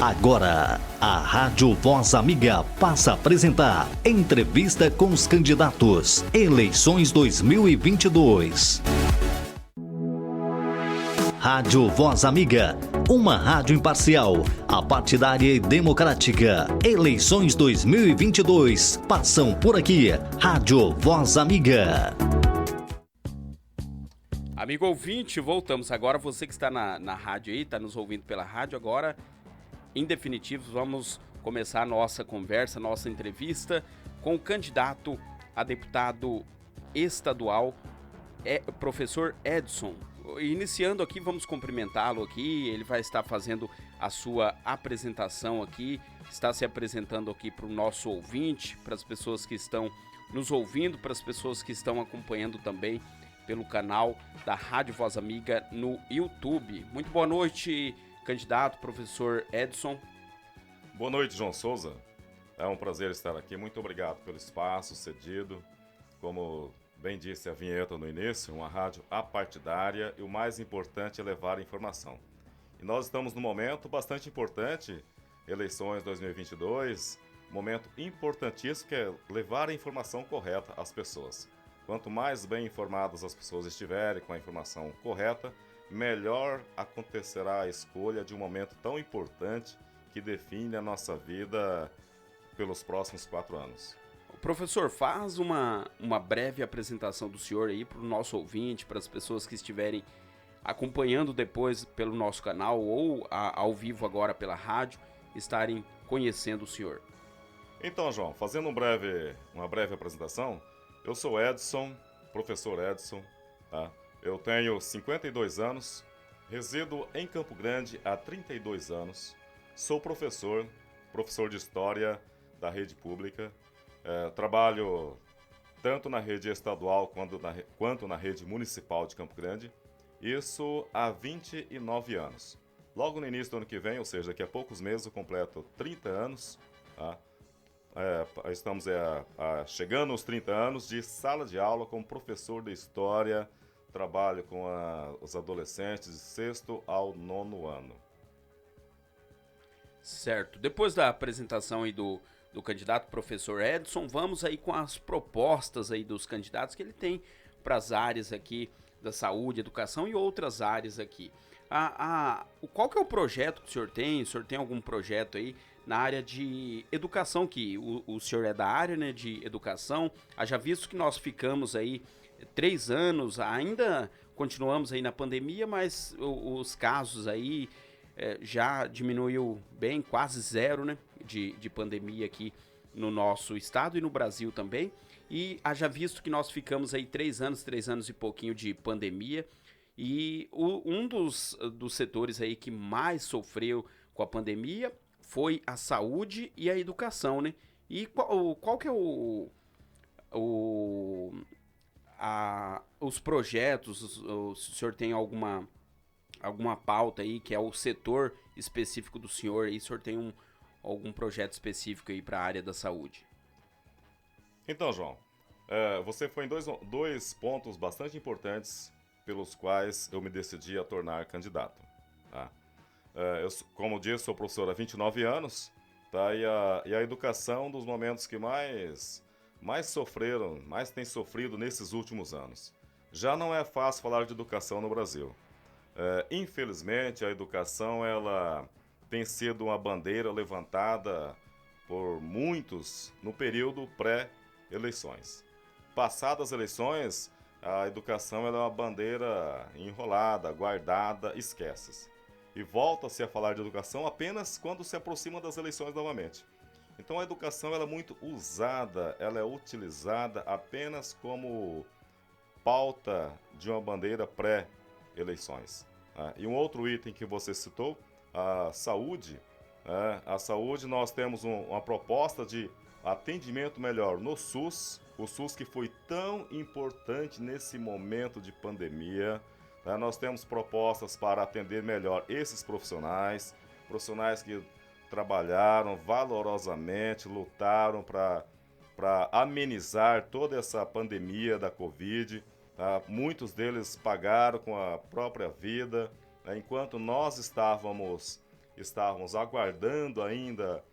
Agora, a Rádio Voz Amiga passa a apresentar Entrevista com os Candidatos, Eleições 2022. Rádio Voz Amiga, uma rádio imparcial, apartidária e democrática. Eleições 2022, passam por aqui. Rádio Voz Amiga. Amigo ouvinte, voltamos agora. Você que está na rádio aí, está nos ouvindo pela rádio agora. Em definitivo, vamos começar a nossa conversa, nossa entrevista com o candidato a deputado estadual, professor Edson. Iniciando aqui, vamos cumprimentá-lo aqui, ele vai estar fazendo a sua apresentação aqui, está se apresentando aqui para o nosso ouvinte, para as pessoas que estão nos ouvindo, para as pessoas que estão acompanhando também pelo canal da Rádio Voz Amiga no YouTube. Muito boa noite, candidato, professor Edson. Boa noite, João Souza. É um prazer estar aqui. Muito obrigado pelo espaço cedido. Como bem disse a vinheta no início, uma rádio apartidária e o mais importante é levar a informação. E nós estamos num momento bastante importante, eleições 2022, momento importantíssimo que é levar a informação correta às pessoas. Quanto mais bem informadas as pessoas estiverem com a informação correta, melhor acontecerá a escolha de um momento tão importante que define a nossa vida pelos próximos 4 anos. Professor, faz uma breve apresentação do senhor aí para o nosso ouvinte, para as pessoas que estiverem acompanhando depois pelo nosso canal ou ao vivo agora pela rádio, estarem conhecendo o senhor. Então, João, fazendo uma breve apresentação, eu sou Edson, professor Edson, tá? Eu tenho 52 anos, resido em Campo Grande há 32 anos, sou professor de História da rede pública, trabalho tanto na rede estadual quanto na rede municipal de Campo Grande, isso há 29 anos. Logo no início do ano que vem, ou seja, daqui a poucos meses eu completo 30 anos, tá? Estamos chegando aos 30 anos de sala de aula como professor de História. Trabalho com os adolescentes de 6º ao 9º ano. Certo. Depois da apresentação aí do candidato professor Edson, vamos aí com as propostas aí dos candidatos que ele tem para as áreas aqui da saúde, educação e outras áreas aqui. Qual que é o projeto que o senhor tem? O senhor tem algum projeto aí na área de educação, que o senhor é da área, né, de educação? Haja visto que nós ficamos aí 3 anos, ainda continuamos aí na pandemia, mas os casos aí já diminuiu bem, quase zero, né, de pandemia aqui no nosso estado e no Brasil também. E haja visto que nós ficamos aí 3 anos e pouquinho de pandemia, e um dos setores aí que mais sofreu com a pandemia foi a saúde e a educação, né? E qual que é os projetos, o senhor tem alguma pauta aí, que é o setor específico do senhor, aí o senhor tem algum projeto específico aí para a área da saúde? Então, João, você foi em dois pontos bastante importantes pelos quais eu me decidi a tornar candidato. Tá? Eu, como disse, sou professor há 29 anos, tá? E a educação, um dos momentos que mais sofreram, mais tem sofrido nesses últimos anos. Já não é fácil falar de educação no Brasil. Infelizmente, a educação ela tem sido uma bandeira levantada por muitos no período pré-eleições. Passadas as eleições, a educação ela é uma bandeira enrolada, guardada, esquece. E volta-se a falar de educação apenas quando se aproxima das eleições novamente. Então a educação ela é muito usada, ela é utilizada apenas como pauta de uma bandeira pré-eleições. E um outro item que você citou, a saúde. A saúde, nós temos uma proposta de atendimento melhor no SUS, o SUS que foi tão importante nesse momento de pandemia. Nós temos propostas para atender melhor esses profissionais que trabalharam valorosamente, lutaram para amenizar toda essa pandemia da Covid. Tá? Muitos deles pagaram com a própria vida, né? Enquanto nós estávamos estávamos aguardando ainda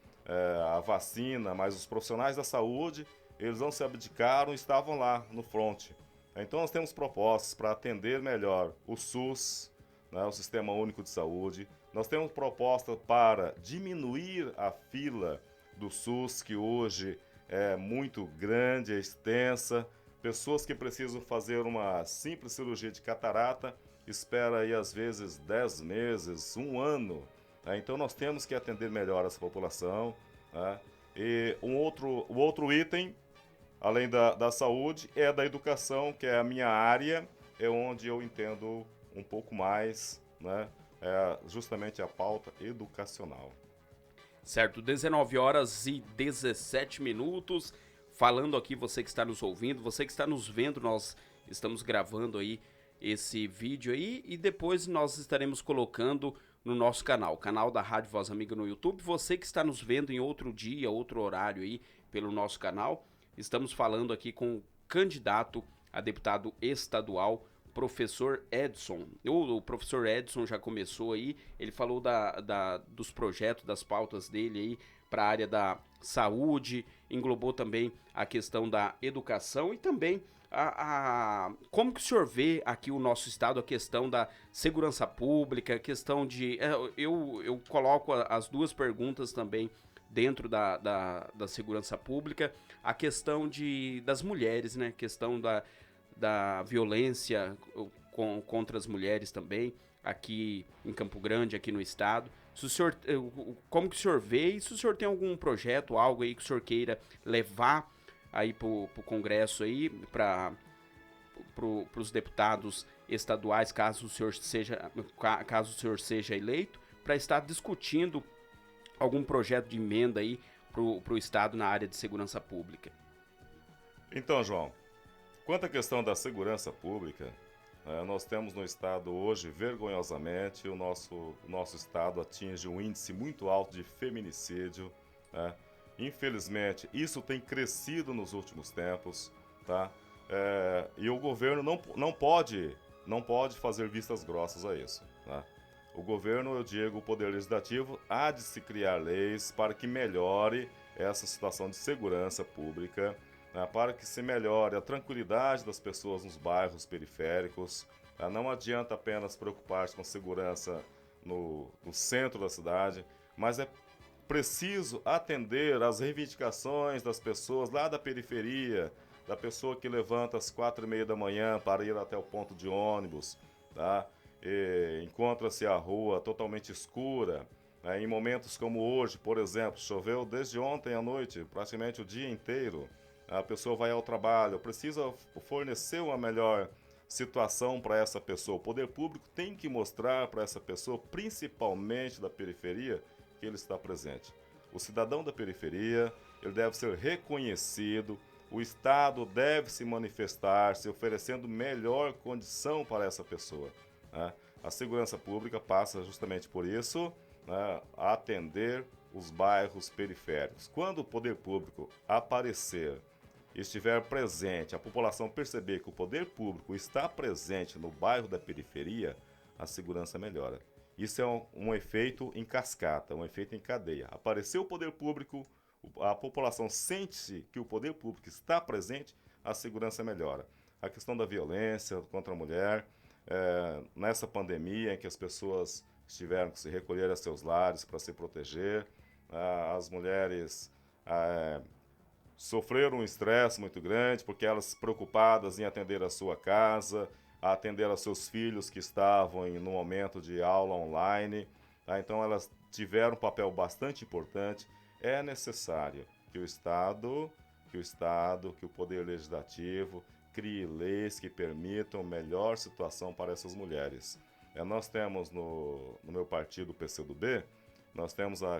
a vacina, mas os profissionais da saúde, eles não se abdicaram e estavam lá no front. Então nós temos propostas para atender melhor o SUS, né, o Sistema Único de Saúde. Nós temos proposta para diminuir a fila do SUS, que hoje é muito grande, é extensa. Pessoas que precisam fazer uma simples cirurgia de catarata espera aí às vezes 10 meses, 1 ano. Né? Então nós temos que atender melhor essa população. Né? E o outro item, além da saúde, é da educação, que é a minha área, é onde eu entendo um pouco mais, né? É justamente a pauta educacional. Certo, 19h17, falando aqui, você que está nos ouvindo, você que está nos vendo, nós estamos gravando aí esse vídeo aí e depois nós estaremos colocando no nosso canal da Rádio Voz Amiga no YouTube. Você que está nos vendo em outro dia, outro horário aí pelo nosso canal, estamos falando aqui com o candidato a deputado estadual, professor Edson. O professor Edson já começou aí, ele falou dos projetos, das pautas dele aí para a área da saúde, englobou também a questão da educação e também como que o senhor vê aqui o nosso estado, a questão da segurança pública, a questão de... Eu coloco as duas perguntas também dentro da segurança pública, a questão das mulheres, né? A questão da violência contra as mulheres também, aqui em Campo Grande, aqui no estado. Se o senhor, como que o senhor vê e se o senhor tem algum projeto, algo aí que o senhor queira levar aí pro Congresso aí, para os deputados estaduais, caso o senhor seja eleito, para estar discutindo algum projeto de emenda aí pro estado na área de segurança pública. Então, João, quanto à questão da segurança pública, nós temos no estado hoje, vergonhosamente, o nosso estado atinge um índice muito alto de feminicídio, né? Infelizmente, isso tem crescido nos últimos tempos, tá? E o governo não pode fazer vistas grossas a isso, tá? O governo, eu digo, o Poder Legislativo, há de se criar leis para que melhore essa situação de segurança pública, né? Para que se melhore a tranquilidade das pessoas nos bairros periféricos. Não adianta apenas preocupar-se com segurança no centro da cidade, mas é preciso atender às reivindicações das pessoas lá da periferia, da pessoa que levanta às 4h30 da manhã para ir até o ponto de ônibus, tá? Encontra-se a rua totalmente escura, né? Em momentos como hoje, por exemplo, choveu desde ontem à noite, praticamente o dia inteiro, a pessoa vai ao trabalho, precisa fornecer uma melhor situação para essa pessoa. O poder público tem que mostrar para essa pessoa, principalmente da periferia, que ele está presente. O cidadão da periferia, ele deve ser reconhecido, o Estado deve se manifestar, se oferecendo melhor condição para essa pessoa, né? A segurança pública passa justamente por isso, né? Atender os bairros periféricos. Quando o poder público aparecer, estiver presente, a população perceber que o poder público está presente no bairro da periferia, a segurança melhora. Isso é um efeito em cascata, um efeito em cadeia. Apareceu o poder público, a população sente que o poder público está presente, a segurança melhora. A questão da violência contra a mulher, nessa pandemia em que as pessoas tiveram que se recolher a seus lares para se proteger, as mulheres sofreram um estresse muito grande porque elas preocupadas em atender a sua casa, a atender aos seus filhos que estavam no momento de aula online, tá? Então elas tiveram um papel bastante importante. É necessário que o Poder Legislativo crie leis que permitam melhor situação para essas mulheres. Nós temos no meu partido, o PCdoB, nós temos a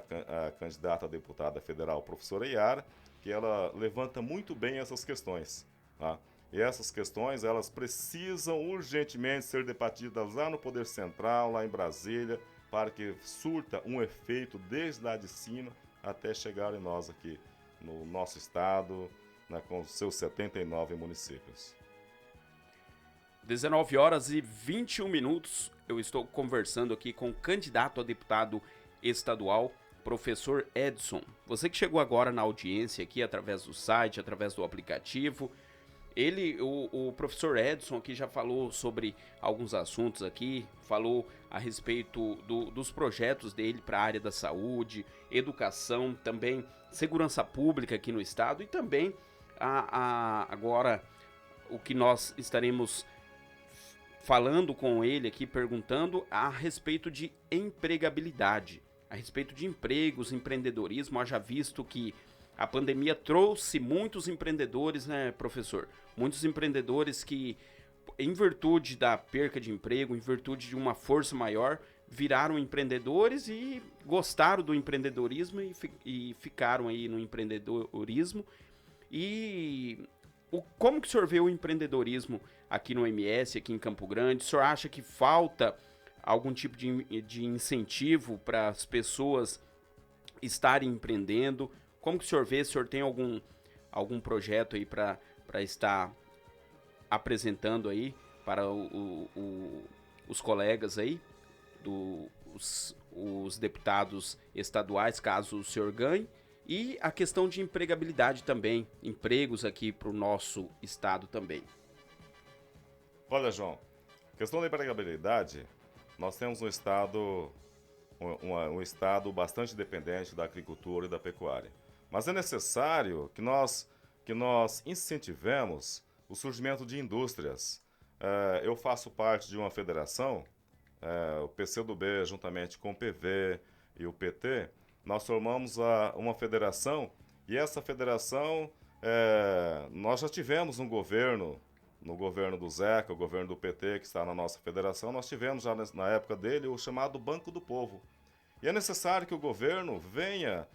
candidata a deputada federal, professora Yara, que ela levanta muito bem essas questões, tá? E essas questões, elas precisam urgentemente ser debatidas lá no Poder Central, lá em Brasília, para que surta um efeito desde lá de cima até chegar em nós aqui, no nosso estado, né, com os seus 79 municípios. 19h21, eu estou conversando aqui com o candidato a deputado estadual, professor Edson. Você que chegou agora na audiência aqui através do site, através do aplicativo, o professor Edson aqui já falou sobre alguns assuntos aqui, falou a respeito dos projetos dele para a área da saúde, educação, também segurança pública aqui no estado e também agora o que nós estaremos falando com ele aqui, perguntando a respeito de empregabilidade, a respeito de empregos, empreendedorismo. Haja visto que a pandemia trouxe muitos empreendedores, né, professor? Muitos empreendedores que, em virtude da perca de emprego, em virtude de uma força maior, viraram empreendedores e gostaram do empreendedorismo e ficaram aí no empreendedorismo. E como que o senhor vê o empreendedorismo aqui no MS, aqui em Campo Grande? O senhor acha que falta algum tipo de incentivo para as pessoas estarem empreendendo? Como que o senhor vê? O senhor tem algum projeto aí para estar apresentando aí para os colegas aí, os deputados estaduais, caso o senhor ganhe? E a questão de empregabilidade também, empregos aqui para o nosso estado também. Olha, João, questão da empregabilidade, nós temos um estado bastante dependente da agricultura e da pecuária. Mas é necessário que nós incentivemos o surgimento de indústrias. Eu faço parte de uma federação, o PCdoB, juntamente com o PV e o PT, nós formamos uma federação, e essa federação, nós já tivemos no governo do Zeca, o governo do PT, que está na nossa federação, nós tivemos já na época dele o chamado Banco do Povo. E é necessário que o governo venha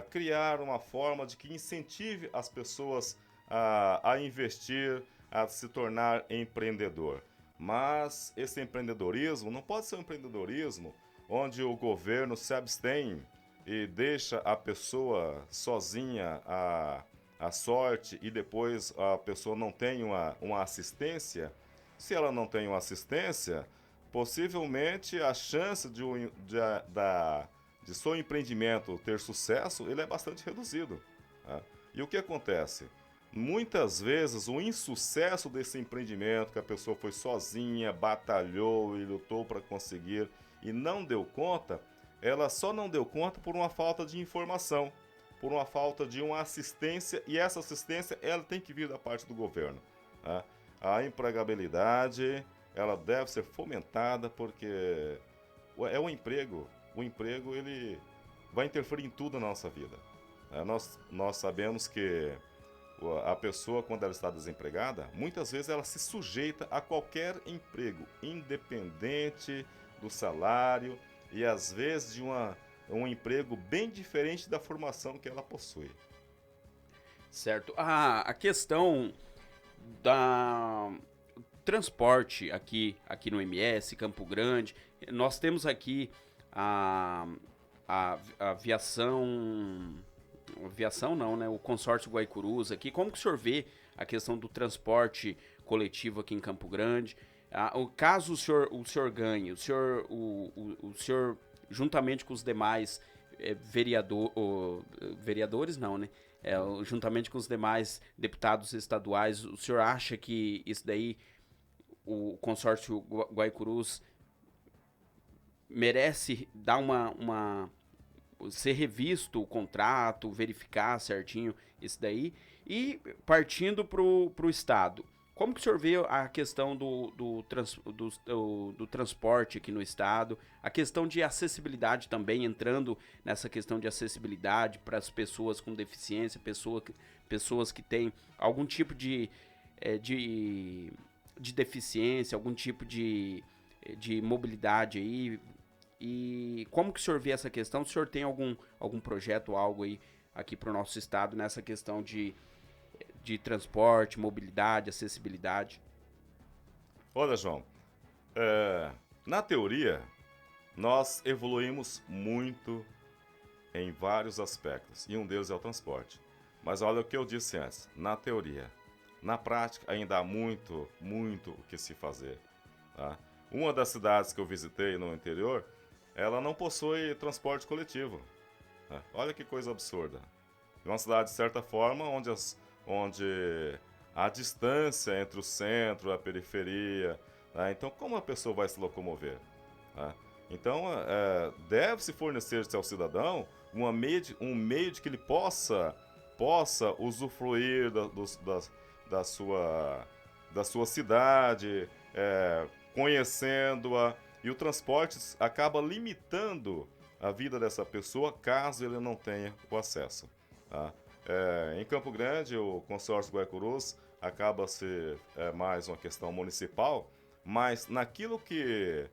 criar uma forma de que incentive as pessoas a investir, a se tornar empreendedor. Mas esse empreendedorismo não pode ser um empreendedorismo onde o governo se abstém e deixa a pessoa sozinha à sorte e depois a pessoa não tem uma assistência. Se ela não tem uma assistência, possivelmente a chance de seu empreendimento ter sucesso, ele é bastante reduzido. Tá? E o que acontece? Muitas vezes o insucesso desse empreendimento, que a pessoa foi sozinha, batalhou e lutou para conseguir e não deu conta, ela só não deu conta por uma falta de informação, por uma falta de uma assistência, e essa assistência ela tem que vir da parte do governo. Tá? A empregabilidade ela deve ser fomentada porque é um emprego. O emprego ele vai interferir em tudo na nossa vida. Nós sabemos que a pessoa, quando ela está desempregada, muitas vezes ela se sujeita a qualquer emprego, independente do salário e às vezes de um emprego bem diferente da formação que ela possui. Certo. A questão da transporte aqui no MS, Campo Grande, nós temos aqui a aviação não, né? O consórcio Guaicurus aqui. Como que o senhor vê a questão do transporte coletivo aqui em Campo Grande? O caso o senhor ganhe, o senhor juntamente com os demais vereadores não, né? Juntamente com os demais deputados estaduais, o senhor acha que isso daí, o consórcio Guaicurus merece dar ser revisto o contrato, verificar certinho isso daí? E partindo pro estado, como que o senhor vê a questão do transporte aqui no estado, a questão de acessibilidade também, entrando nessa questão de acessibilidade para as pessoas com deficiência, pessoas que têm algum tipo de deficiência, algum tipo de mobilidade aí? E como que o senhor vê essa questão? O senhor tem algum projeto, algo aí aqui para o nosso estado nessa questão de transporte, mobilidade, acessibilidade? Olha, João, na teoria, nós evoluímos muito em vários aspectos, e um deles é o transporte. Mas olha o que eu disse antes, na teoria. Na prática, ainda há muito o que se fazer. Tá? Uma das cidades que eu visitei no interior, ela não possui transporte coletivo. Né? Olha que coisa absurda. É uma cidade, de certa forma, onde a distância entre o centro e a periferia. Né? Então, como a pessoa vai se locomover? Né? Então, deve-se fornecer ao cidadão um meio de que ele possa usufruir da sua cidade, conhecendo-a. E o transporte acaba limitando a vida dessa pessoa caso ele não tenha o acesso. Tá? Em Campo Grande, o consórcio Guaicurus acaba-se mais uma questão municipal, mas naquilo que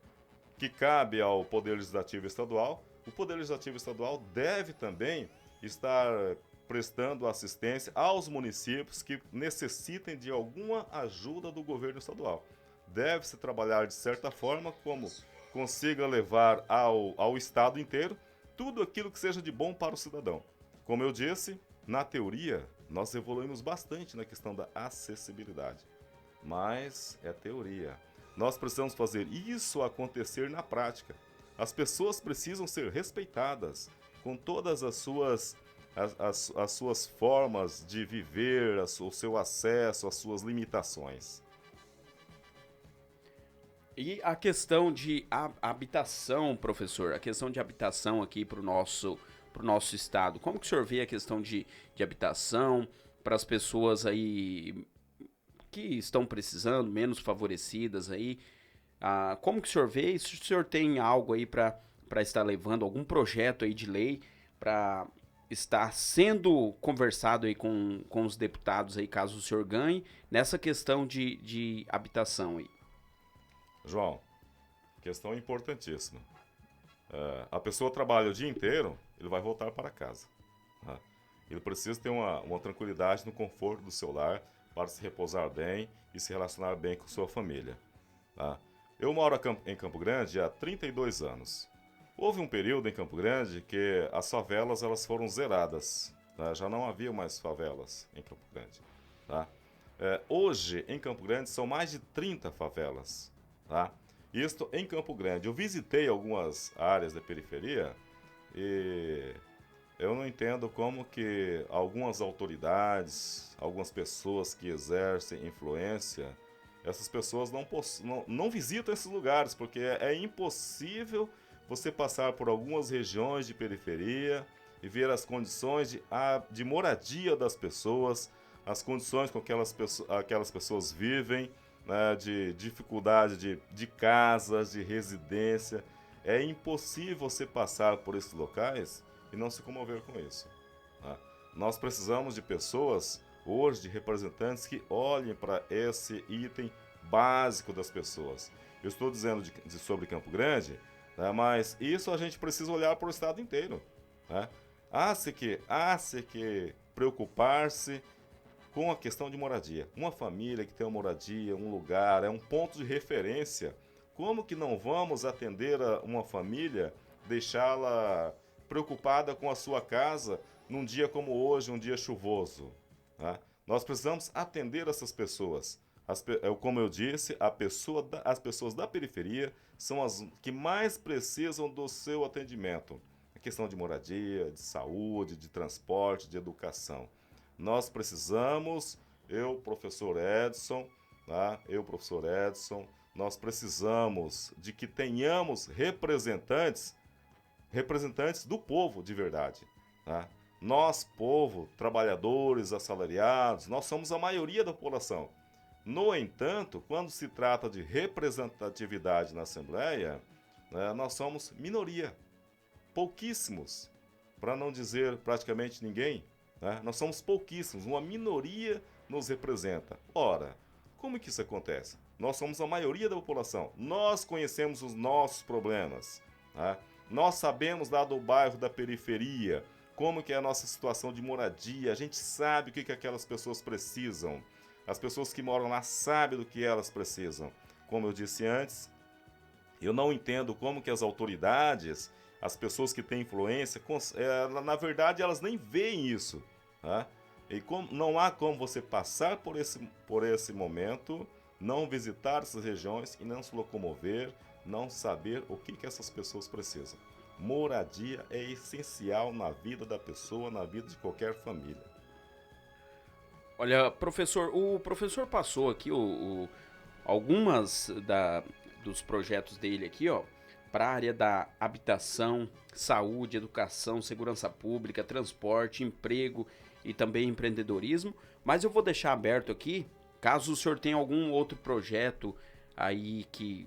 cabe ao Poder Legislativo Estadual, o Poder Legislativo Estadual deve também estar prestando assistência aos municípios que necessitem de alguma ajuda do governo estadual. Deve-se trabalhar de certa forma como consiga levar ao estado inteiro tudo aquilo que seja de bom para o cidadão. Como eu disse, na teoria, nós evoluímos bastante na questão da acessibilidade, mas é teoria. Nós precisamos fazer isso acontecer na prática. As pessoas precisam ser respeitadas com todas as suas formas de viver, o seu acesso, as suas limitações. E a questão de habitação, professor, a questão de habitação aqui para o nosso estado, como que o senhor vê a questão de habitação para as pessoas aí que estão precisando, menos favorecidas aí, como que o senhor vê? Se o senhor tem algo aí para estar levando, algum projeto aí de lei para estar sendo conversado aí com os deputados aí, caso o senhor ganhe, nessa questão de habitação aí? João, questão importantíssima. A pessoa trabalha o dia inteiro, ele vai voltar para casa. Tá? Ele precisa ter uma tranquilidade no conforto do seu lar para se repousar bem e se relacionar bem com sua família. Tá? Eu moro em Campo Grande há 32 anos. Houve um período em Campo Grande que as favelas elas foram zeradas. Tá? Já não havia mais favelas em Campo Grande. Tá? Hoje, em Campo Grande, são mais de 30 favelas. Tá? Isto em Campo Grande. Eu visitei algumas áreas da periferia e eu não entendo como que algumas autoridades, algumas pessoas que exercem influência, essas pessoas não visitam esses lugares, porque é impossível você passar por algumas regiões de periferia e ver as condições de moradia das pessoas, as condições com que aquelas pessoas vivem, né, de dificuldade de casas, de residência. É impossível você passar por esses locais e não se comover com isso. Tá? Nós precisamos de pessoas, hoje, de representantes que olhem para esse item básico das pessoas. Eu estou dizendo sobre Campo Grande, né, mas isso a gente precisa olhar para o estado inteiro. Né? Há-se que preocupar-se com a questão de moradia. Uma família que tem uma moradia, um lugar, é um ponto de referência. Como que não vamos atender uma família, deixá-la preocupada com a sua casa num dia como hoje, um dia chuvoso? Tá? Nós precisamos atender essas pessoas. Como eu disse, as pessoas da periferia são as que mais precisam do seu atendimento. A questão de moradia, de saúde, de transporte, de educação. Nós precisamos, professor Edson, nós precisamos de que tenhamos representantes do povo de verdade. Tá? Nós, povo, trabalhadores, assalariados, nós somos a maioria da população. No entanto, quando se trata de representatividade na Assembleia, né, nós somos minoria, pouquíssimos, para não dizer praticamente ninguém. Né? Nós somos pouquíssimos, uma minoria nos representa. Ora, como que isso acontece? Nós somos a maioria da população, nós conhecemos os nossos problemas. Né? Nós sabemos lá do bairro da periferia, como que é a nossa situação de moradia, a gente sabe o que aquelas pessoas precisam. As pessoas que moram lá sabem do que elas precisam. Como eu disse antes, eu não entendo como que as autoridades, as pessoas que têm influência, na verdade elas nem veem isso. Tá? E não há como você passar por esse momento, não visitar essas regiões e não se locomover, não saber o que essas pessoas precisam. Moradia é essencial na vida da pessoa, na vida de qualquer família. Olha, professor, o professor passou aqui algumas dos projetos dele aqui, ó, para a área da habitação, saúde, educação, segurança pública, transporte, emprego e também empreendedorismo, mas eu vou deixar aberto aqui, caso o senhor tenha algum outro projeto aí que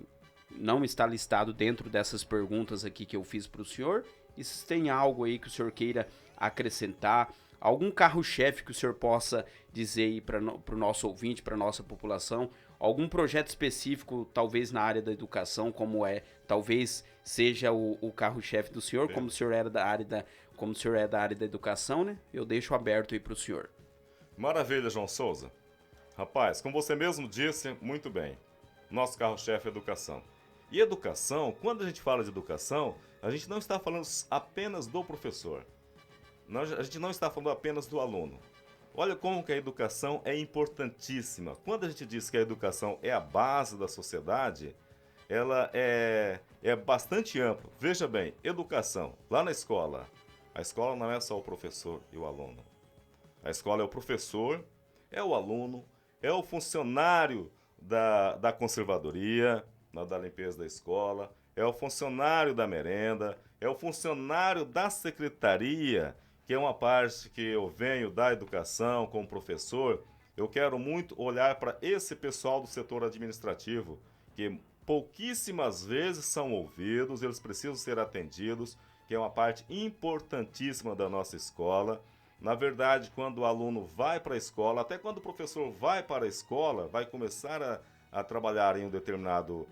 não está listado dentro dessas perguntas aqui que eu fiz para o senhor, e se tem algo aí que o senhor queira acrescentar, algum carro-chefe que o senhor possa dizer aí para o nosso ouvinte, para a nossa população, algum projeto específico, talvez na área da educação, talvez seja o carro-chefe do senhor, como o senhor era da área da educação, né? Eu deixo aberto aí para o senhor. Maravilha, João Souza. Rapaz, como você mesmo disse, muito bem. Nosso carro-chefe é educação. E educação, quando a gente fala de educação, a gente não está falando apenas do professor. A gente não está falando apenas do aluno. Olha como que a educação é importantíssima. Quando a gente diz que a educação é a base da sociedade, ela é bastante ampla. Veja bem, educação, lá na escola, a escola não é só o professor e o aluno. A escola é o professor, é o aluno, é o funcionário da conservadoria, da limpeza da escola, é o funcionário da merenda, é o funcionário da secretaria, que é uma parte que eu venho da educação como professor. Eu quero muito olhar para esse pessoal do setor administrativo, que pouquíssimas vezes são ouvidos, eles precisam ser atendidos, que é uma parte importantíssima da nossa escola. Na verdade, quando o aluno vai para a escola, até quando o professor vai para a escola, vai começar a trabalhar em um determinado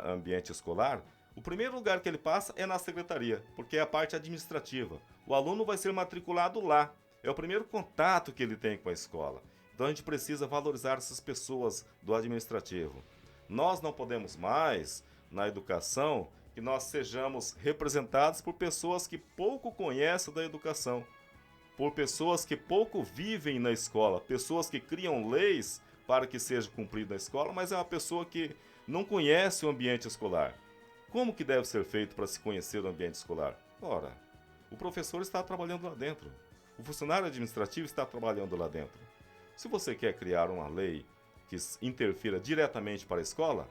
ambiente escolar, o primeiro lugar que ele passa é na secretaria, porque é a parte administrativa. O aluno vai ser matriculado lá, é o primeiro contato que ele tem com a escola. Então a gente precisa valorizar essas pessoas do administrativo. Nós não podemos mais, na educação, que nós sejamos representados por pessoas que pouco conhecem da educação, por pessoas que pouco vivem na escola, pessoas que criam leis para que seja cumprido na escola, mas é uma pessoa que não conhece o ambiente escolar. Como que deve ser feito para se conhecer o ambiente escolar? Ora, o professor está trabalhando lá dentro, o funcionário administrativo está trabalhando lá dentro. Se você quer criar uma lei que interfira diretamente para a escola,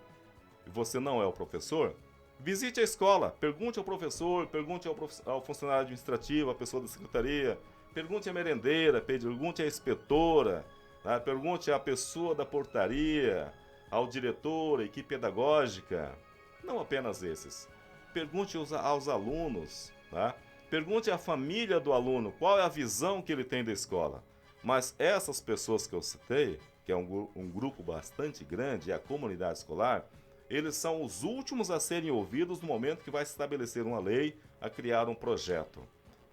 e você não é o professor, visite a escola, pergunte ao professor, pergunte ao funcionário administrativo, à pessoa da secretaria, pergunte à merendeira, pergunte à inspetora, né? Pergunte à pessoa da portaria, ao diretor, à equipe pedagógica. Não apenas esses. Pergunte aos alunos, né? Pergunte à família do aluno qual é a visão que ele tem da escola. Mas essas pessoas que eu citei, que é um grupo bastante grande, é a comunidade escolar, eles são os últimos a serem ouvidos no momento que vai se estabelecer uma lei, a criar um projeto.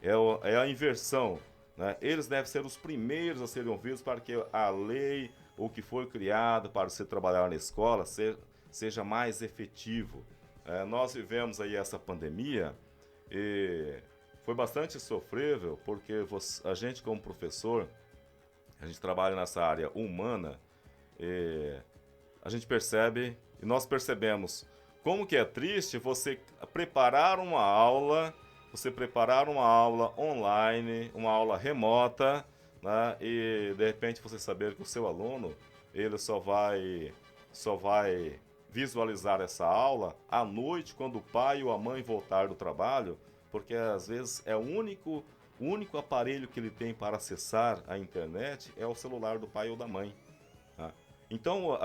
É a inversão, né? Eles devem ser os primeiros a serem ouvidos para que a lei, o que foi criado para se trabalhar na escola, seja mais efetivo. Nós vivemos aí essa pandemia e foi bastante sofrível, porque a gente como professor, a gente trabalha nessa área humana, e a gente percebe, e nós percebemos, como que é triste você preparar uma aula online, uma aula remota, né, e de repente você saber que o seu aluno, ele só vai visualizar essa aula à noite, quando o pai ou a mãe voltar do trabalho, porque às vezes é o único aparelho que ele tem para acessar a internet é o celular do pai ou da mãe. Tá? Então,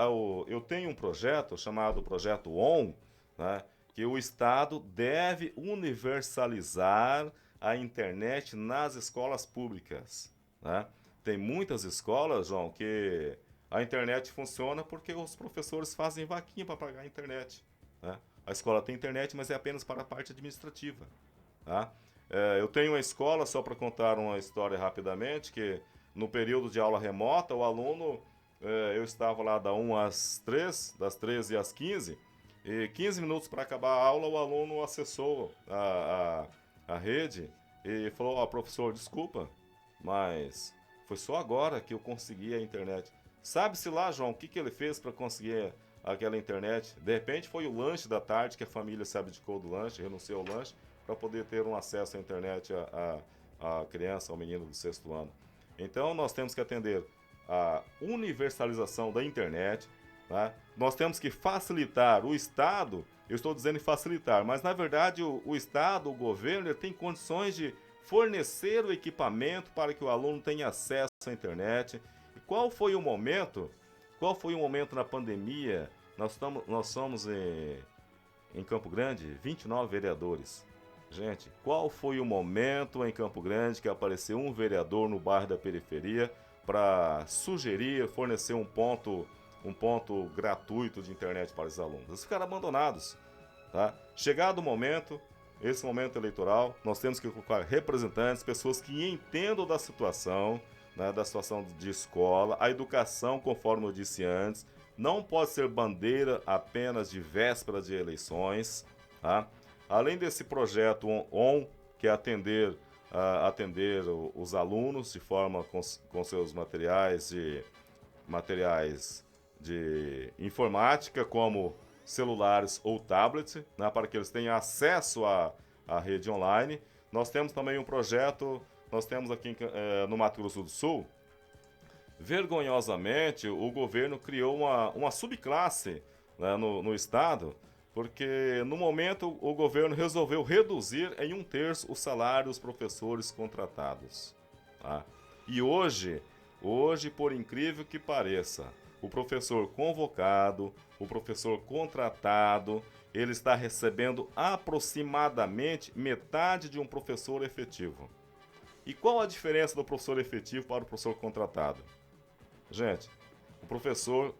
eu tenho um projeto chamado Projeto ON, né, que o Estado deve universalizar a internet nas escolas públicas. Né? Tem muitas escolas, João, que a internet funciona porque os professores fazem vaquinha para pagar a internet. Né? A escola tem internet, mas é apenas para a parte administrativa. Tá? Eu tenho uma escola, só para contar uma história rapidamente, que no período de aula remota, o aluno, eu estava lá das 1 às 3, das 13 às 15, e 15 minutos para acabar a aula, o aluno acessou a rede e falou: professor, desculpa, mas foi só agora que eu consegui a internet. Sabe-se lá, João, o que ele fez para conseguir aquela internet. De repente foi o lanche da tarde que a família se abdicou do lanche, renunciou ao lanche, para poder ter um acesso à internet à criança, ao menino do 6º ano. Então nós temos que atender a universalização da internet, tá? Nós temos que facilitar o Estado, eu estou dizendo facilitar, mas na verdade o Estado, o governo, ele tem condições de fornecer o equipamento para que o aluno tenha acesso à internet. E qual foi o momento na pandemia? Nós somos em Campo Grande 29 vereadores. Gente, qual foi o momento em Campo Grande que apareceu um vereador no bairro da periferia para sugerir, fornecer um ponto gratuito de internet para os alunos? Eles ficaram abandonados, tá? Chegado o momento, esse momento eleitoral, nós temos que colocar representantes, pessoas que entendam da situação, né, da situação de escola. A educação, conforme eu disse antes, não pode ser bandeira apenas de véspera de eleições, tá? Além desse projeto ON, que é atender os alunos de forma com seus materiais de informática, como celulares ou tablets, né, para que eles tenham acesso à rede online. Nós temos também um projeto, nós temos aqui no Mato Grosso do Sul, vergonhosamente, o governo criou uma subclasse, né, no estado, porque no momento o governo resolveu reduzir em 1/3 o salário dos professores contratados. Tá? E hoje, por incrível que pareça, o professor convocado, o professor contratado, ele está recebendo aproximadamente metade de um professor efetivo. E qual a diferença do professor efetivo para o professor contratado? Gente, um professor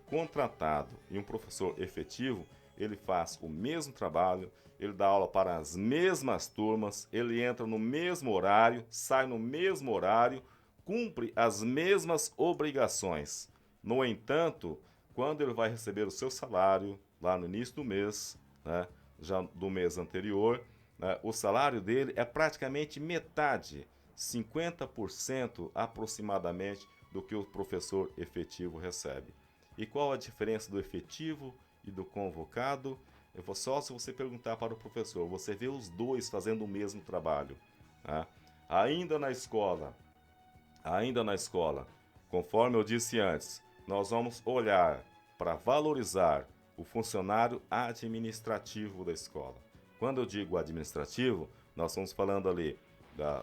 contratado e um professor efetivo, ele faz o mesmo trabalho, ele dá aula para as mesmas turmas, ele entra no mesmo horário, sai no mesmo horário, cumpre as mesmas obrigações. No entanto, quando ele vai receber o seu salário, lá no início do mês, né, já do mês anterior, né, o salário dele é praticamente metade, 50% aproximadamente do que o professor efetivo recebe. E qual a diferença do efetivo e do convocado? Eu vou só se você perguntar para o professor, você vê os dois fazendo o mesmo trabalho. Tá? Ainda na escola, conforme eu disse antes, nós vamos olhar para valorizar o funcionário administrativo da escola. Quando eu digo administrativo, nós estamos falando ali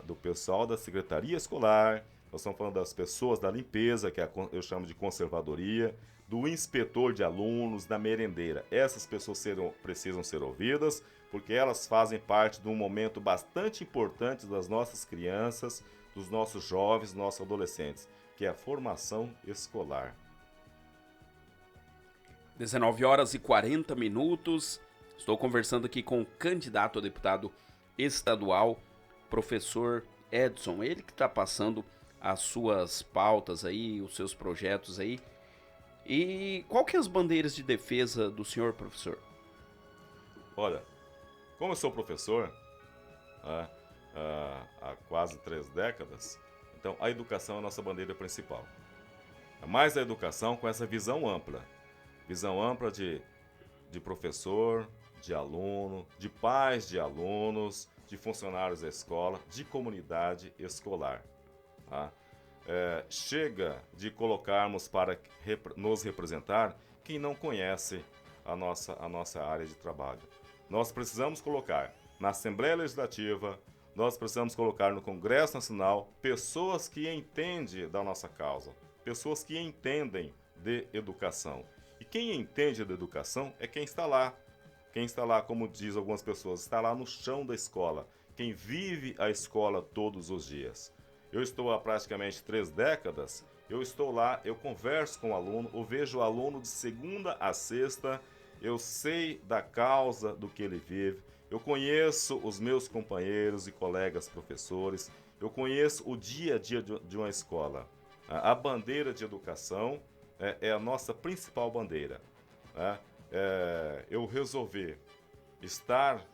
do pessoal da secretaria escolar, nós estamos falando das pessoas da limpeza, que eu chamo de conservadoria, do inspetor de alunos, da merendeira. Essas pessoas precisam ser ouvidas, porque elas fazem parte de um momento bastante importante das nossas crianças, dos nossos jovens, dos nossos adolescentes, que é a formação escolar. 19h40. Estou conversando aqui com o candidato a deputado estadual, professor Edson. Ele que está passando as suas pautas aí, os seus projetos aí. E qual que é as bandeiras de defesa do senhor, professor? Olha, como eu sou professor há quase 3 décadas, então a educação é a nossa bandeira principal. Mais a educação com essa visão ampla de professor, de aluno, de pais de alunos, de funcionários da escola, de comunidade escolar. Tá? Chega de colocarmos para nos representar quem não conhece a nossa área de trabalho. Nós precisamos colocar na Assembleia Legislativa, nós precisamos colocar no Congresso Nacional pessoas que entendem da nossa causa, pessoas que entendem de educação. E quem entende de educação é quem está lá. Quem está lá, como diz algumas pessoas, está lá no chão da escola. Quem vive a escola todos os dias. Eu estou há praticamente 3 décadas, eu estou lá, eu converso com o aluno, eu vejo o aluno de segunda a sexta, eu sei da causa do que ele vive, eu conheço os meus companheiros e colegas professores, eu conheço o dia a dia de uma escola. A bandeira de educação é a nossa principal bandeira. Eu resolvi estar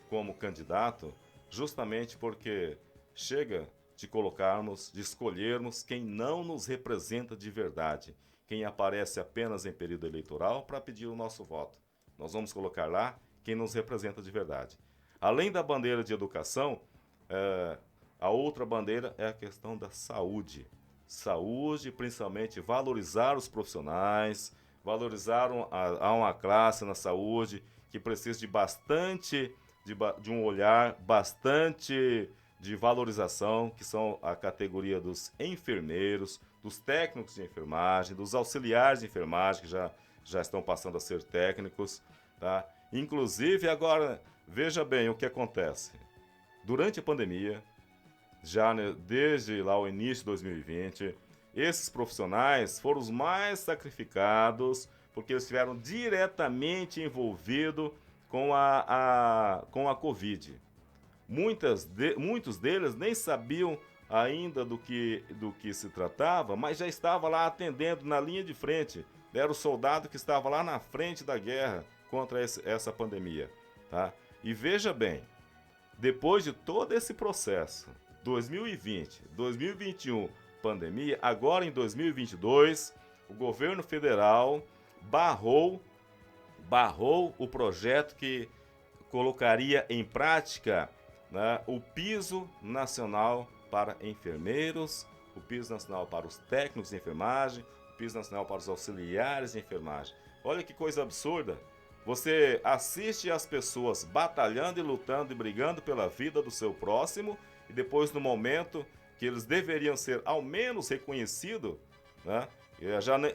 como candidato justamente porque chega de escolhermos quem não nos representa de verdade, quem aparece apenas em período eleitoral para pedir o nosso voto. Nós vamos colocar lá quem nos representa de verdade. Além da bandeira de educação, a outra bandeira é a questão da saúde. Saúde, principalmente valorizar os profissionais, valorizar uma classe na saúde que precisa de bastante, de um olhar bastante de valorização, que são a categoria dos enfermeiros, dos técnicos de enfermagem, dos auxiliares de enfermagem, que já estão passando a ser técnicos, tá? Inclusive, agora, veja bem o que acontece. Durante a pandemia, já desde lá o início de 2020, esses profissionais foram os mais sacrificados, porque eles estiveram diretamente envolvidos com a Covid. Muitos deles nem sabiam ainda do que se tratava, mas já estava lá atendendo na linha de frente. Era o soldado que estava lá na frente da guerra contra essa pandemia. Tá? E veja bem, depois de todo esse processo, 2020, 2021, pandemia, agora em 2022, o governo federal barrou o projeto que colocaria em prática, né, o piso nacional para enfermeiros, o piso nacional para os técnicos de enfermagem, o piso nacional para os auxiliares de enfermagem. Olha que coisa absurda. Você assiste as pessoas batalhando e lutando e brigando pela vida do seu próximo e depois, no momento que eles deveriam ser ao menos reconhecidos, né,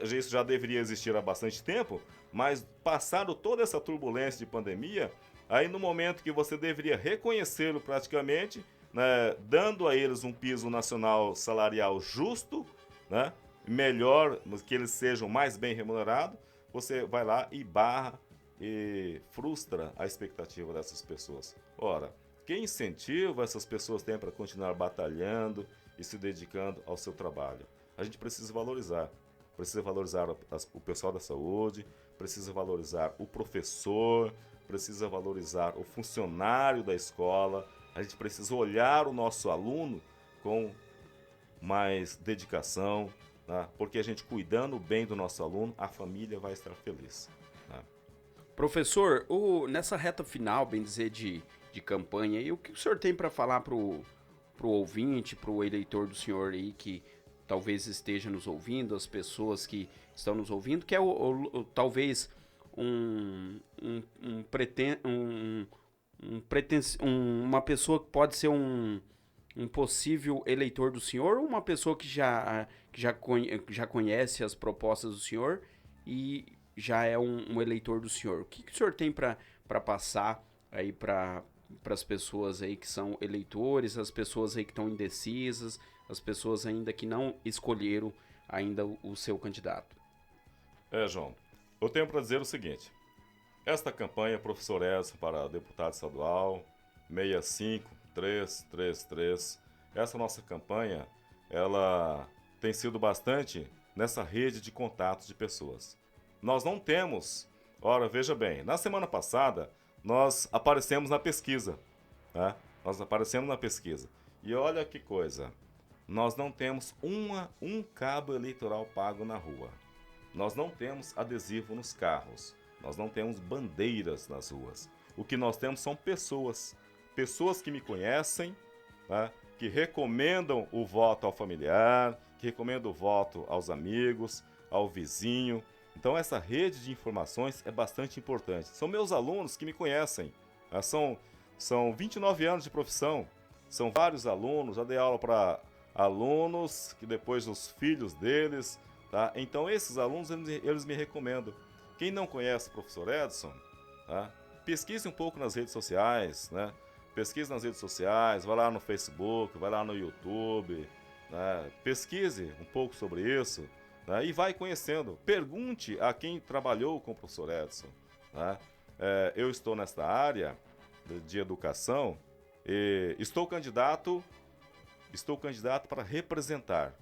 isso já deveria existir há bastante tempo, mas passado toda essa turbulência de pandemia, aí no momento que você deveria reconhecê-lo praticamente, né, dando a eles um piso nacional salarial justo, né, melhor, que eles sejam mais bem remunerados, você vai lá e barra e frustra a expectativa dessas pessoas. Ora, que incentivo essas pessoas têm para continuar batalhando e se dedicando ao seu trabalho? A gente precisa valorizar o pessoal da saúde, precisa valorizar o professor, precisa valorizar o funcionário da escola. A gente precisa olhar o nosso aluno com mais dedicação, tá? Porque a gente cuidando bem do nosso aluno, a família vai estar feliz. Tá? Professor, nessa reta final, bem dizer, de campanha, o que o senhor tem para falar pro ouvinte, pro eleitor do senhor aí que talvez esteja nos ouvindo, as pessoas que estão nos ouvindo, que é talvez uma pessoa que pode ser um possível eleitor do senhor, ou uma pessoa que já conhece as propostas do senhor e já é um eleitor do senhor? O que o senhor tem para passar aí para as pessoas aí que são eleitores, as pessoas aí que estão indecisas, as pessoas ainda que não escolheram ainda o seu candidato? João, eu tenho para dizer o seguinte: esta campanha, professor Edson, para deputado estadual 65333, essa nossa campanha, ela tem sido bastante nessa rede de contatos de pessoas. Nós não temos, veja bem, na semana passada nós aparecemos na pesquisa, né? Nós aparecemos na pesquisa. E olha que coisa, nós não temos um cabo eleitoral pago na rua. Nós não temos adesivo nos carros. Nós não temos bandeiras nas ruas. O que nós temos são pessoas que me conhecem, tá? Que recomendam o voto ao familiar, que recomendam o voto aos amigos, ao vizinho. Então essa rede de informações é bastante importante. São meus alunos que me conhecem. Tá? São 29 anos de profissão. São vários alunos, já dei aula para alunos, que depois os filhos deles. Tá? Então esses alunos, eles me recomendam. Quem não conhece o professor Edson, tá? Pesquise um pouco nas redes sociais, né? Pesquise nas redes sociais, vai lá no Facebook, vai lá no YouTube, né? Pesquise um pouco sobre isso, né? E vai conhecendo. Pergunte a quem trabalhou com o professor Edson. Né? Eu estou nesta área de educação e estou candidato para representar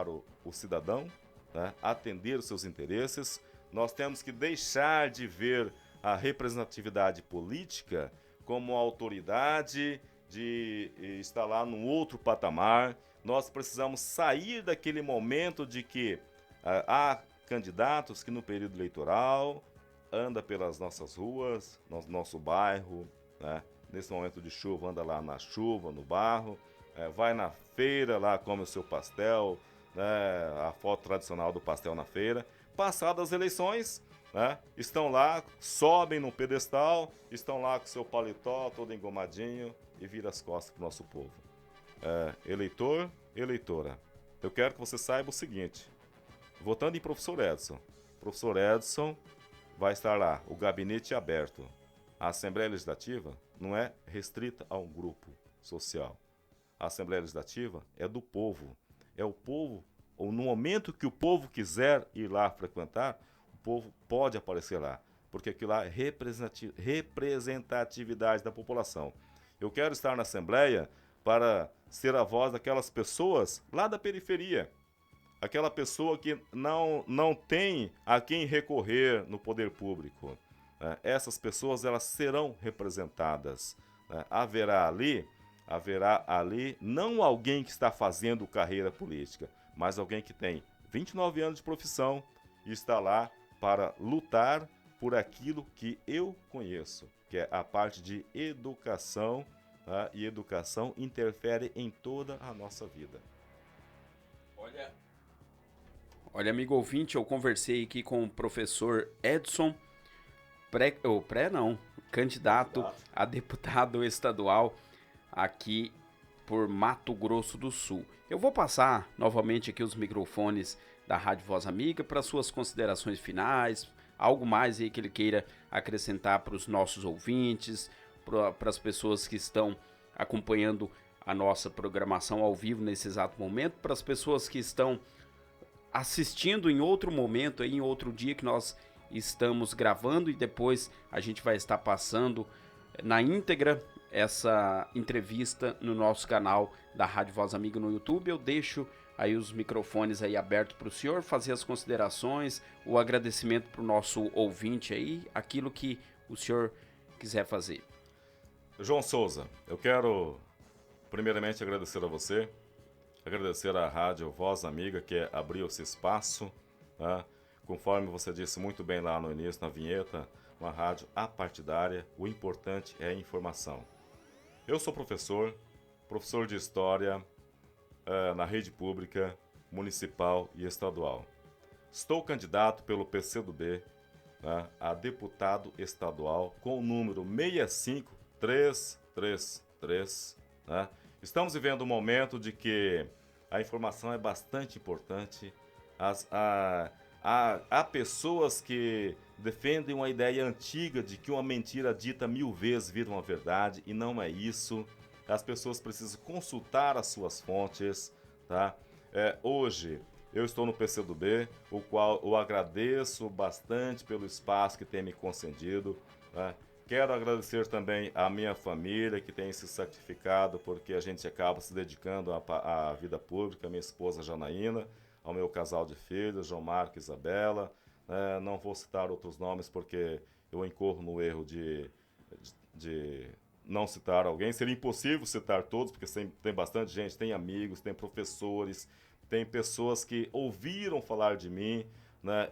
o cidadão, né? Atender os seus interesses. Nós temos que deixar de ver a representatividade política como autoridade, de estar lá num outro patamar. Nós precisamos sair daquele momento de que Há candidatos que no período eleitoral anda pelas nossas ruas, nosso bairro, né? Nesse momento de chuva, anda lá na chuva, no barro, vai na feira lá, come o seu pastel, né? A foto tradicional do pastel na feira. Passadas as eleições, né? Estão lá, sobem num pedestal, estão lá com seu paletó todo engomadinho e vira as costas para o nosso povo. Eleitor, eleitora, eu quero que você saiba o seguinte: votando em professor Edson vai estar lá, o gabinete aberto. A Assembleia Legislativa não é restrita a um grupo social. A Assembleia Legislativa é do povo. É o povo, ou no momento que o povo quiser ir lá frequentar, o povo pode aparecer lá, porque aquilo lá é representatividade da população. Eu quero estar na Assembleia para ser a voz daquelas pessoas lá da periferia, aquela pessoa que não tem a quem recorrer no poder público. Essas pessoas, elas serão representadas. Haverá ali não alguém que está fazendo carreira política, mas alguém que tem 29 anos de profissão e está lá para lutar por aquilo que eu conheço, que é a parte de educação, e educação interfere em toda a nossa vida. Olha, amigo ouvinte, eu conversei aqui com o professor Edson, candidato a deputado estadual aqui por Mato Grosso do Sul. Eu vou passar novamente aqui os microfones da Rádio Voz Amiga para suas considerações finais, algo mais aí que ele queira acrescentar para os nossos ouvintes, para as pessoas que estão acompanhando a nossa programação ao vivo nesse exato momento, para as pessoas que estão assistindo em outro momento, aí, em outro dia que nós estamos gravando, e depois a gente vai estar passando na íntegra essa entrevista no nosso canal da Rádio Voz Amiga no YouTube. Eu deixo aí os microfones aí abertos para o senhor fazer as considerações, o agradecimento para o nosso ouvinte aí, aquilo que o senhor quiser fazer. João Souza, eu quero primeiramente agradecer a você, agradecer à Rádio Voz Amiga que abriu esse espaço, né? Conforme você disse muito bem lá no início, na vinheta, uma rádio apartidária, o importante é a informação. Eu sou professor de História na rede pública, municipal e estadual. Estou candidato pelo PCdoB, né, a deputado estadual com o número 65333, né? Estamos vivendo um momento de que a informação é bastante importante. Há pessoas que defendem uma ideia antiga de que uma mentira dita 1000 vezes vira uma verdade, e não é isso. As pessoas precisam consultar as suas fontes, tá? Hoje eu estou no PCdoB, o qual eu agradeço bastante pelo espaço que tem me concedido, né? Quero agradecer também à minha família que tem se sacrificado, porque a gente acaba se dedicando à vida pública, minha esposa Janaína, ao meu casal de filhos, João Marco e Isabela. Não vou citar outros nomes porque eu incorro no erro de não citar alguém. Seria impossível citar todos, porque tem bastante gente, tem amigos, tem professores, tem pessoas que ouviram falar de mim, né,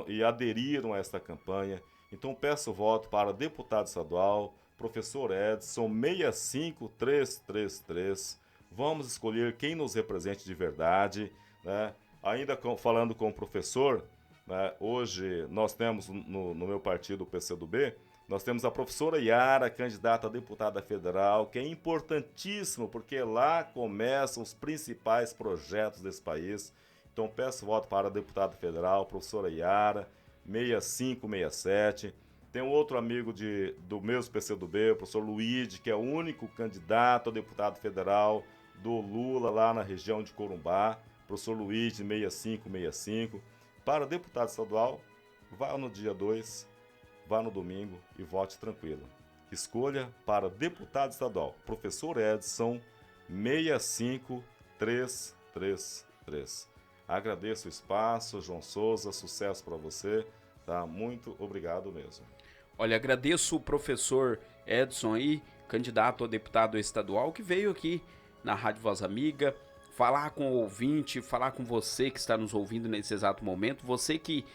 e aderiram a esta campanha. Então peço voto para deputado estadual, professor Edson, 65333. Vamos escolher quem nos represente de verdade, né? Ainda falando com o professor, né, hoje nós temos no meu partido, o PCdoB, nós temos a professora Yara, candidata a deputada federal, que é importantíssimo, porque lá começam os principais projetos desse país. Então peço voto para a deputada federal, professora Yara, 6567. Tem um outro amigo do mesmo PCdoB, o professor Luiz, que é o único candidato a deputado federal do Lula lá na região de Corumbá, professor Luiz, 6565. Para deputado estadual, vá no dia 2, vá no domingo e vote tranquilo. Escolha para deputado estadual, professor Edson, 65333. Agradeço o espaço, João Souza, sucesso para você, tá? Muito obrigado mesmo. Olha, agradeço o professor Edson aí, candidato a deputado estadual, que veio aqui na Rádio Voz Amiga falar com o ouvinte, falar com você que está nos ouvindo nesse exato momento, você que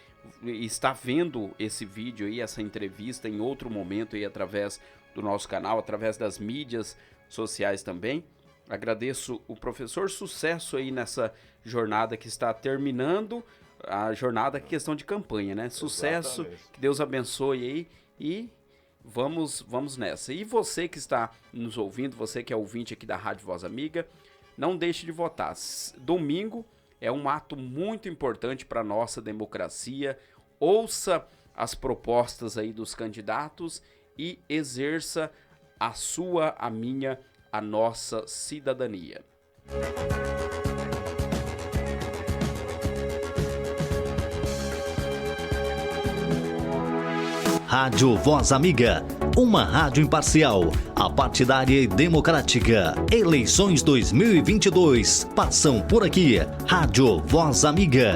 está vendo esse vídeo aí, essa entrevista em outro momento aí através do nosso canal, através das mídias sociais também. Agradeço o professor, sucesso aí nessa jornada que está terminando, a jornada questão de campanha, né? Sucesso, exatamente. Que Deus abençoe aí e vamos nessa. E você que está nos ouvindo, você que é ouvinte aqui da Rádio Voz Amiga, não deixe de votar. Domingo é um ato muito importante para a nossa democracia. Ouça as propostas aí dos candidatos e exerça a sua, a minha, a nossa cidadania. Rádio Voz Amiga, uma rádio imparcial, apartidária e democrática. Eleições 2022 passam por aqui. Rádio Voz Amiga.